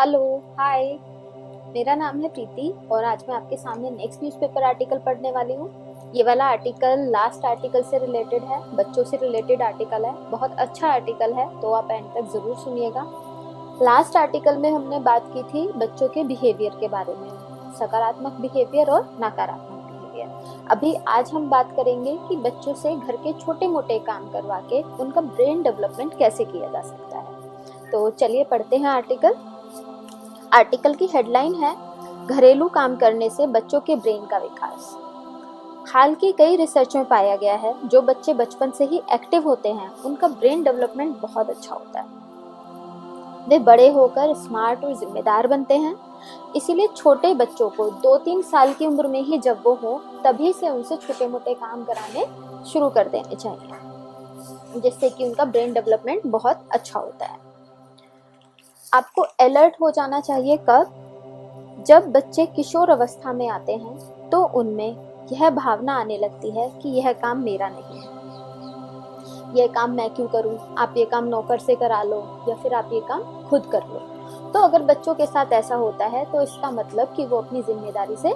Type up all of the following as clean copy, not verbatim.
Hello, हाय। मेरा नाम है प्रीति और आज मैं आपके सामने नेक्स्ट न्यूज़पेपर आर्टिकल पढ़ने वाली हूँ। ये वाला आर्टिकल लास्ट आर्टिकल से रिलेटेड है, बच्चों से रिलेटेड आर्टिकल है। बहुत अच्छा आर्टिकल है, तो आप एंड तक ज़रूर सुनिएगा। लास्ट आर्टिकल में हमने बात की थी बच्चों के बिहेवियर के बारे में, सकारात्मक बिहेवियर और नकारात्मक बिहेवियर। अभी आज हम बात करेंगे कि बच्चों से घर के छोटे मोटे काम करवा के उनका ब्रेन डेवलपमेंट कैसे किया जा सकता है। तो चलिए पढ़ते हैं आर्टिकल। आर्टिकल की हेडलाइन है घरेलू काम करने से बच्चों के ब्रेन का विकास। हाल की कई रिसर्च में पाया गया है जो बच्चे बचपन से ही एक्टिव होते हैं उनका ब्रेन डेवलपमेंट बहुत अच्छा होता है। वे बड़े होकर स्मार्ट और जिम्मेदार बनते हैं। इसीलिए छोटे बच्चों को 2-3 साल की उम्र में ही जब वो हो तभी से उनसे छोटे मोटे काम कराने शुरू कर देने चाहिए, जिससे कि उनका ब्रेन डेवलपमेंट बहुत अच्छा होता है। आपको अलर्ट हो जाना चाहिए कब? जब बच्चे किशोर अवस्था में आते हैं तो उनमें यह भावना आने लगती है कि यह काम मेरा नहीं है, यह काम मैं क्यों करूं, आप ये काम नौकर से करा लो या फिर आप ये काम खुद कर लो। तो अगर बच्चों के साथ ऐसा होता है तो इसका मतलब कि वो अपनी जिम्मेदारी से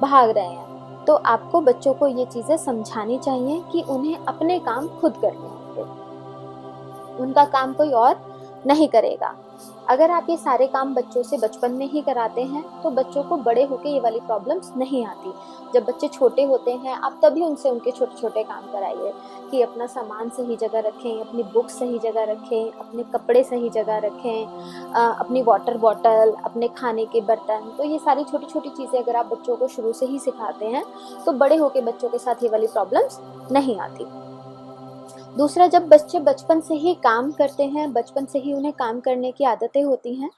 भाग रहे हैं। तो आपको बच्चों को ये चीजें समझानी चाहिए कि उन्हें अपने काम खुद करने होंगे, उनका काम कोई और नहीं करेगा। अगर आप ये सारे काम बच्चों से बचपन में ही कराते हैं तो बच्चों को बड़े होकर ये वाली प्रॉब्लम्स नहीं आती। जब बच्चे छोटे होते हैं आप तभी उनसे उनके छोटे छोटे काम कराइए कि अपना सामान सही जगह रखें, अपनी बुक सही जगह रखें, अपने कपड़े सही जगह रखें, अपनी वाटर बॉटल, अपने खाने के बर्तन। तो ये सारी छोटी छोटी चीज़ें अगर आप बच्चों को शुरू से ही सिखाते हैं तो बड़े होकर बच्चों के साथ ये वाली प्रॉब्लम्स नहीं आती। दूसरा, जब बच्चे बचपन से ही काम करते हैं, बचपन से ही उन्हें काम करने की आदतें होती हैं,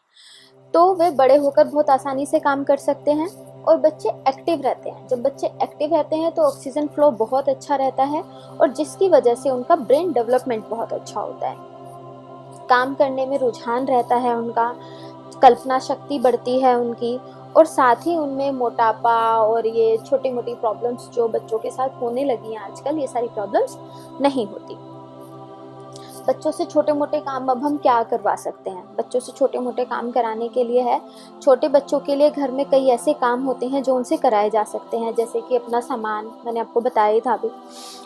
तो वे बड़े होकर बहुत आसानी से काम कर सकते हैं और बच्चे एक्टिव रहते हैं। जब बच्चे एक्टिव रहते हैं तो ऑक्सीजन फ्लो बहुत अच्छा रहता है और जिसकी वजह से उनका ब्रेन डेवलपमेंट बहुत अच्छा होता है, काम करने में रुझान रहता है उनका, कल्पना शक्ति बढ़ती है उनकी, और साथ ही उनमें मोटापा और ये छोटी मोटी प्रॉब्लम्स जो बच्चों के साथ होने लगी हैं आजकल, ये सारी प्रॉब्लम्स नहीं होती। बच्चों से छोटे मोटे काम अब हम क्या करवा सकते हैं? बच्चों से छोटे मोटे काम कराने के लिए है, छोटे बच्चों के लिए घर में कई ऐसे काम होते हैं जो उनसे कराए जा सकते हैं, जैसे कि अपना सामान, मैंने आपको बताया ही था अभी,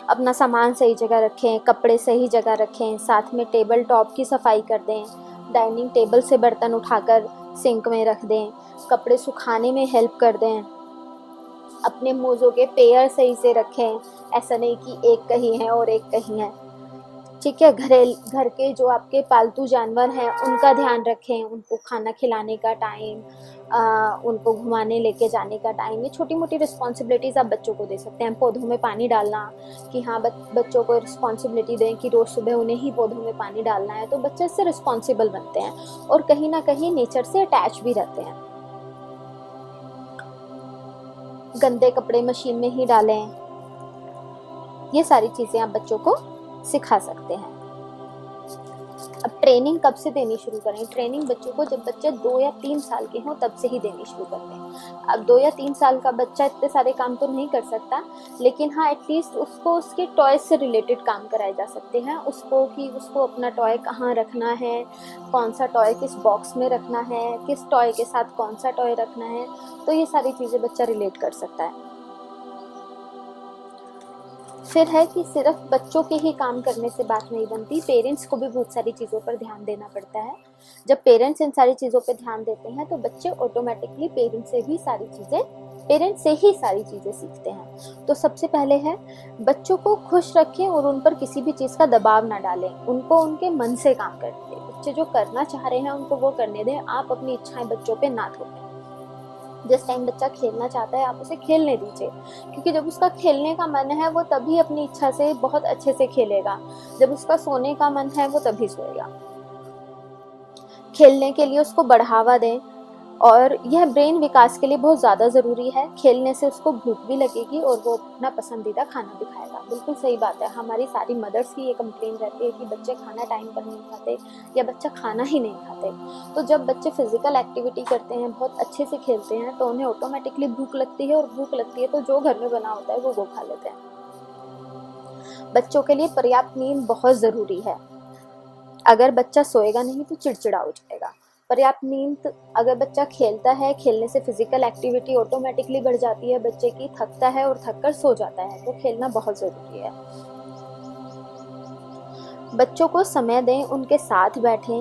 अपना सामान सही जगह रखें, कपड़े सही जगह रखें, साथ में टेबल टॉप की सफाई कर दें, डाइनिंग टेबल से बर्तन उठाकर सिंक में रख दें, कपड़े सुखाने में हेल्प कर दें, अपने मोज़ों के पेयर सही से रखें, ऐसा नहीं कि एक कहीं है और एक कहीं है। ठीक है, घर के जो आपके पालतू जानवर हैं उनका ध्यान रखें, उनको खाना खिलाने का टाइम, उनको घुमाने लेके जाने का टाइम, ये छोटी मोटी रिस्पॉन्सिबिलिटीज़ आप बच्चों को दे सकते हैं। पौधों में पानी डालना, कि हाँ बच्चों को रिस्पॉन्सिबिलिटी दें कि रोज़ सुबह उन्हें ही पौधों में पानी डालना है, तो बच्चे इससे रिस्पॉन्सिबल बनते हैं और कहीं ना कहीं नेचर से अटैच भी रहते हैं। गंदे कपड़े मशीन में ही डालें, ये सारी चीज़ें आप बच्चों को सिखा सकते हैं। अब ट्रेनिंग कब से देनी शुरू करें? ट्रेनिंग बच्चों को जब बच्चे 2 या 3 साल के हों तब से ही देनी शुरू करते हैं। अब 2 या 3 साल का बच्चा इतने सारे काम तो नहीं कर सकता, लेकिन हाँ एटलीस्ट उसको उसके टॉय से रिलेटेड काम कराए जा सकते हैं। उसको कि उसको अपना टॉय कहाँ रखना है, कौन सा टॉय किस बॉक्स में रखना है, किस टॉय के साथ कौन सा टॉय रखना है, तो ये सारी चीज़ें बच्चा रिलेट कर सकता है। फिर है कि सिर्फ बच्चों के ही काम करने से बात नहीं बनती, पेरेंट्स को भी बहुत सारी चीज़ों पर ध्यान देना पड़ता है। जब पेरेंट्स इन सारी चीज़ों पर ध्यान देते हैं तो बच्चे ऑटोमेटिकली पेरेंट्स से ही सारी चीज़ें सीखते हैं। तो सबसे पहले है, बच्चों को खुश रखें और उन पर किसी भी चीज़ का दबाव ना डालें, उनको उनके मन से काम करने दें। बच्चे जो करना चाह रहे हैं उनको वो करने दें, आप अपनी इच्छाएं बच्चों पे ना थोपें। जिस टाइम बच्चा खेलना चाहता है आप उसे खेलने दीजिए, क्योंकि जब उसका खेलने का मन है वो तभी अपनी इच्छा से बहुत अच्छे से खेलेगा, जब उसका सोने का मन है वो तभी सोएगा। खेलने के लिए उसको बढ़ावा दें और यह ब्रेन विकास के लिए बहुत ज़्यादा ज़रूरी है। खेलने से उसको भूख भी लगेगी और वो अपना पसंदीदा खाना भी खाएगा। बिल्कुल सही बात है, हमारी सारी मदर्स की ये कंप्लेन रहती है कि बच्चे खाना टाइम पर नहीं खाते या बच्चा खाना ही नहीं खाते। तो जब बच्चे फिजिकल एक्टिविटी करते हैं, बहुत अच्छे से खेलते हैं, तो उन्हें ऑटोमेटिकली भूख लगती है और भूख लगती है तो जो घर में बना होता है वो खा लेते हैं। बच्चों के लिए पर्याप्त नींद बहुत ज़रूरी है। अगर बच्चा सोएगा नहीं तो चिड़चिड़ा हो जाएगा। पर्याप्त नींद, अगर बच्चा खेलता है, खेलने से फिजिकल एक्टिविटी ऑटोमेटिकली बढ़ जाती है बच्चे की, थकता है और थक कर सो जाता है, तो खेलना बहुत ज़रूरी है। बच्चों को समय दें, उनके साथ बैठें,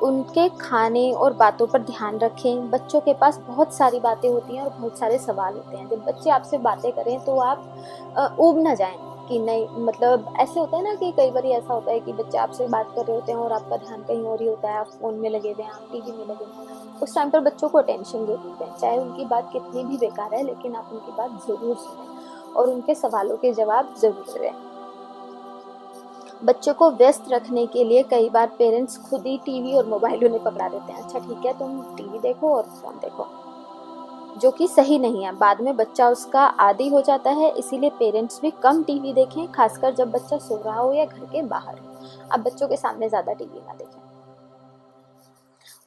उनके खाने और बातों पर ध्यान रखें। बच्चों के पास बहुत सारी बातें होती हैं और बहुत सारे सवाल होते हैं। जब बच्चे आपसे बातें करें तो आप ऊब ना जाएं कि नहीं, मतलब ऐसे होता है ना कि कई बार ऐसा होता है कि बच्चे आपसे बात कर रहे होते हैं और आपका ध्यान कहीं और ही होता है, आप फ़ोन में लगे हुए हैं, आप टीवी में लगे हुए हैं। उस टाइम पर बच्चों को अटेंशन ज़रूर दें, चाहे उनकी बात कितनी भी बेकार है, लेकिन आप उनकी बात ज़रूर सुनें और उनके सवालों के जवाब ज़रूर दें। बच्चों को व्यस्त रखने के लिए कई बार पेरेंट्स खुद ही टीवी और मोबाइल उन्हें पकड़ा देते हैं। अच्छा ठीक है, तुम टीवी देखो और फोन देखो, जो कि सही नहीं है। बाद में बच्चा उसका आदी हो जाता है, इसीलिए पेरेंट्स भी कम टीवी देखें, खासकर जब बच्चा सो रहा हो या घर के बाहर हो। अब बच्चों के सामने ज़्यादा टीवी ना देखें।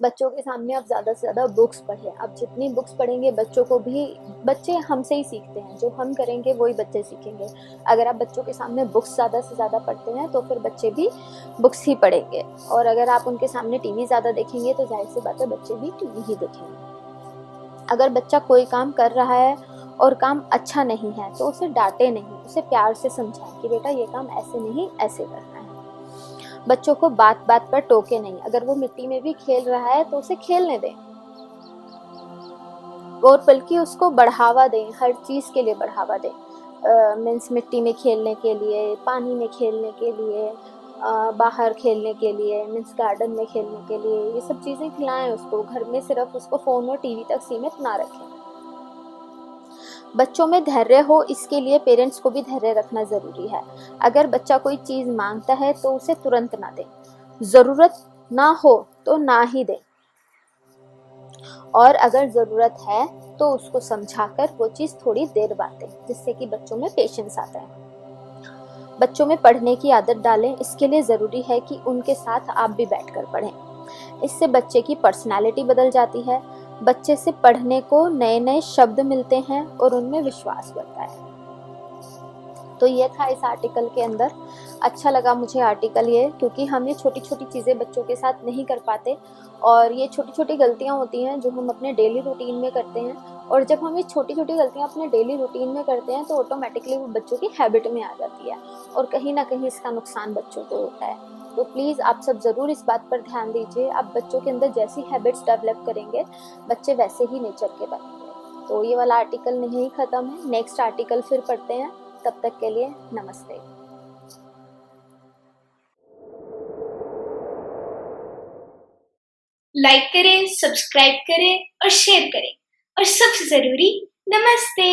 बच्चों के सामने आप ज़्यादा से ज़्यादा बुक्स पढ़ें। आप जितनी बुक्स पढ़ेंगे बच्चों को भी, बच्चे हमसे ही सीखते हैं, जो हम करेंगे वही बच्चे सीखेंगे। अगर आप बच्चों के सामने बुक्स ज़्यादा से ज़्यादा पढ़ते हैं तो फिर बच्चे भी बुक्स ही पढ़ेंगे, और अगर आप उनके सामने टीवी ज़्यादा देखेंगे तो जाहिर सी बात है बच्चे भी टीवी ही देखेंगे। अगर बच्चा कोई काम कर रहा है और काम अच्छा नहीं है तो उसे डांटे नहीं, उसे प्यार से समझाएं कि बेटा ये काम ऐसे नहीं ऐसे करना है। बच्चों को बात बात पर टोके नहीं, अगर वो मिट्टी में भी खेल रहा है तो उसे खेलने दें, और बल्कि उसको बढ़ावा दें, हर चीज़ के लिए बढ़ावा दें। मीन्स मिट्टी में खेलने के लिए, पानी में खेलने के लिए, बाहर खेलने के लिए, मीन्स गार्डन में खेलने के लिए, ये सब चीज़ें खिलाएं उसको। घर में सिर्फ उसको फ़ोन और टीवी तक सीमित ना रखें। बच्चों में धैर्य हो, इसके लिए पेरेंट्स को भी धैर्य रखना ज़रूरी है। अगर बच्चा कोई चीज़ मांगता है तो उसे तुरंत ना दें, ज़रूरत ना हो तो ना ही दें, और अगर ज़रूरत है तो उसको समझाकर वो चीज़ थोड़ी देर बाद दें, जिससे कि बच्चों में पेशेंस आता है। बच्चों में पढ़ने की आदत डालें, इसके लिए ज़रूरी है कि उनके साथ आप भी बैठकर पढ़ें। इससे बच्चे की पर्सनालिटी बदल जाती है, बच्चे से पढ़ने को नए नए शब्द मिलते हैं और उनमें विश्वास बढ़ता है। तो ये था इस आर्टिकल के अंदर। अच्छा लगा मुझे आर्टिकल ये, क्योंकि हम ये छोटी छोटी चीज़ें बच्चों के साथ नहीं कर पाते, और ये छोटी छोटी गलतियाँ होती हैं जो हम अपने डेली रूटीन में करते हैं, और जब हम ये छोटी छोटी गलतियाँ अपने डेली रूटीन में करते हैं तो ऑटोमेटिकली वो बच्चों की हैबिट में आ जाती है, और कहीं ना कहीं इसका नुकसान बच्चों को होता है। तो प्लीज़ आप सब ज़रूर इस बात पर ध्यान दीजिए। आप बच्चों के अंदर जैसी हैबिट्स डेवलप करेंगे, बच्चे वैसे ही नेचर के बनेंगे। तो ये वाला आर्टिकल नहीं ख़त्म है, नेक्स्ट आर्टिकल फिर पढ़ते हैं। तब तक के लिए नमस्ते। लाइक करें, सब्सक्राइब करें और शेयर करें, और सबसे ज़रूरी, नमस्ते।